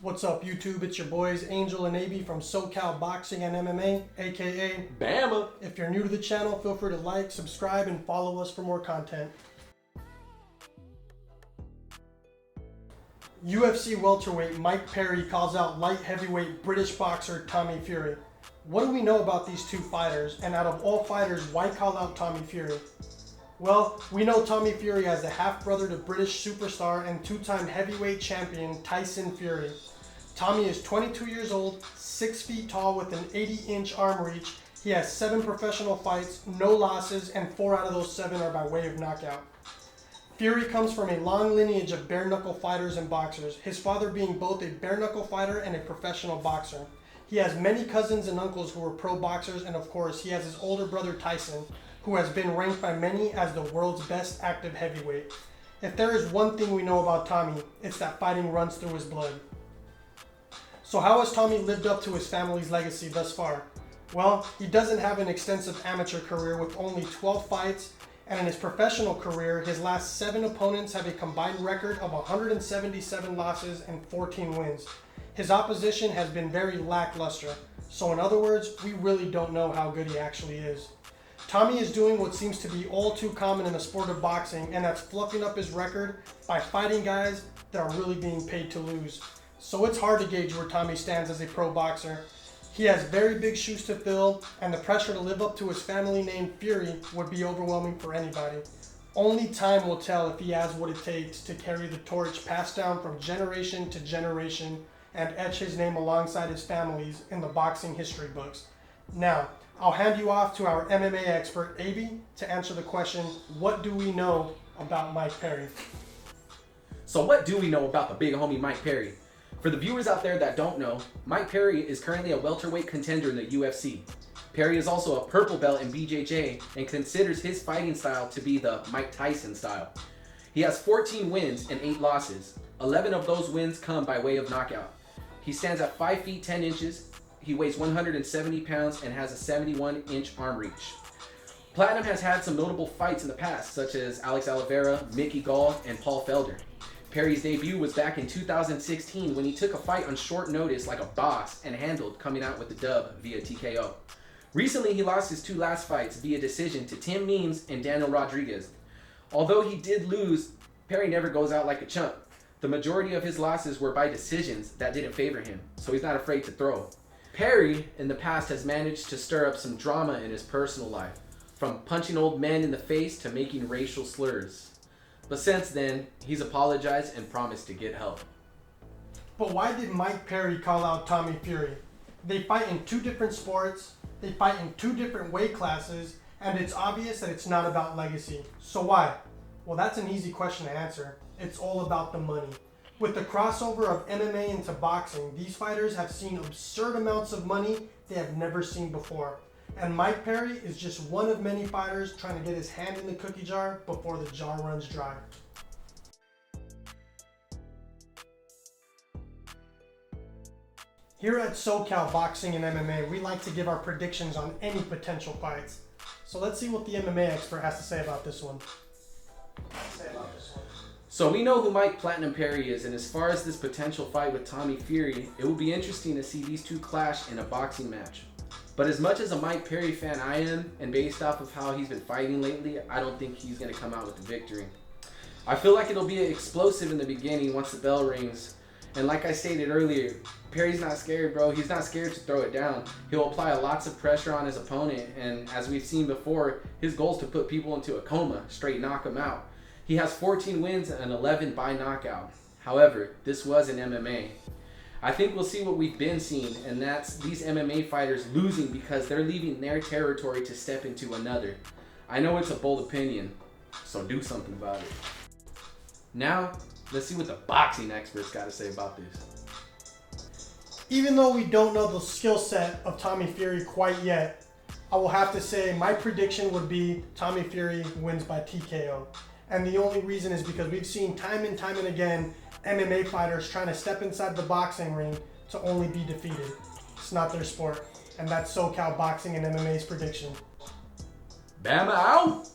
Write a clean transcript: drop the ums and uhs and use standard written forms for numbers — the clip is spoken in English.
What's up, YouTube? It's your boys Angel and AB from SoCalBoxing&MMA, aka Bama. If you're new to the channel, feel free to like, subscribe, and follow us for more content. UFC welterweight Mike Perry calls out light heavyweight British boxer Tommy Fury. What do we know about these two fighters? And out of all fighters, why call out Tommy Fury? Well, we know Tommy Fury as the half-brother to British superstar and two-time heavyweight champion Tyson Fury. Tommy is 22 years old, 6 feet tall with an 80-inch arm reach. He has 7 professional fights, no losses, and 4 out of those 7 are by way of knockout. Fury comes from a long lineage of bare-knuckle fighters and boxers, his father being both a bare-knuckle fighter and a professional boxer. He has many cousins and uncles who were pro boxers, and of course, he has his older brother Tyson, who has been ranked by many as the world's best active heavyweight. If there is one thing we know about Tommy, it's that fighting runs through his blood. So how has Tommy lived up to his family's legacy thus far? Well, he doesn't have an extensive amateur career with only 12 fights, and in his professional career, his last 7 opponents have a combined record of 177 losses and 14 wins. His opposition has been very lackluster, so in other words, we really don't know how good he actually is. Tommy is doing what seems to be all too common in the sport of boxing, and that's fluffing up his record by fighting guys that are really being paid to lose. So it's hard to gauge where Tommy stands as a pro boxer. He has very big shoes to fill, and the pressure to live up to his family name Fury would be overwhelming for anybody. Only time will tell if he has what it takes to carry the torch passed down from generation to generation and etch his name alongside his family's in the boxing history books. Now, I'll hand you off to our MMA expert, AB, to answer the question, what do we know about Mike Perry? So what do we know about the big homie Mike Perry? For the viewers out there that don't know, Mike Perry is currently a welterweight contender in the UFC. Perry is also a purple belt in BJJ and considers his fighting style to be the Mike Tyson style. He has 14 wins and 8 losses. 11 of those wins come by way of knockout. He stands at 5 feet 10 inches. He weighs 170 pounds and has a 71-inch arm reach. Platinum has had some notable fights in the past, such as Alex Oliveira, Mickey Gall, and Paul Felder. Perry's debut was back in 2016 when he took a fight on short notice like a boss and handled, coming out with the dub via TKO. Recently, he lost his 2 last fights via decision to Tim Means and Daniel Rodriguez. Although he did lose, Perry never goes out like a chump. The majority of his losses were by decisions that didn't favor him, so he's not afraid to throw. Perry, in the past, has managed to stir up some drama in his personal life, from punching old men in the face to making racial slurs. But since then, he's apologized and promised to get help. But why did Mike Perry call out Tommy Fury? They fight in 2 different sports, they fight in 2 different weight classes, and it's obvious that it's not about legacy. So why? Well, that's an easy question to answer. It's all about the money. With the crossover of MMA into boxing, these fighters have seen absurd amounts of money they have never seen before. And Mike Perry is just one of many fighters trying to get his hand in the cookie jar before the jar runs dry. Here at SoCal Boxing and MMA, we like to give our predictions on any potential fights. So let's see what the MMA expert has to say about this one. So we know who Mike Platinum Perry is, and as far as this potential fight with Tommy Fury, it will be interesting to see these two clash in a boxing match. But as much as a Mike Perry fan I am, and based off of how he's been fighting lately, I don't think he's going to come out with the victory. I feel like it'll be explosive in the beginning once the bell rings. And like I stated earlier, Perry's not scared, bro. He's not scared to throw it down. He'll apply lots of pressure on his opponent, and as we've seen before, his goal is to put people into a coma, straight knock them out. He has 14 wins and 11 by knockout. However, this was an MMA. I think we'll see what we've been seeing, and that's these MMA fighters losing because they're leaving their territory to step into another. I know it's a bold opinion, so do something about it. Now, let's see what the boxing experts got to say about this. Even though we don't know the skill set of Tommy Fury quite yet, I will have to say my prediction would be Tommy Fury wins by TKO. And the only reason is because we've seen time and again MMA fighters trying to step inside the boxing ring to only be defeated. It's not their sport. And that's SoCal Boxing and MMA's prediction. Bama out!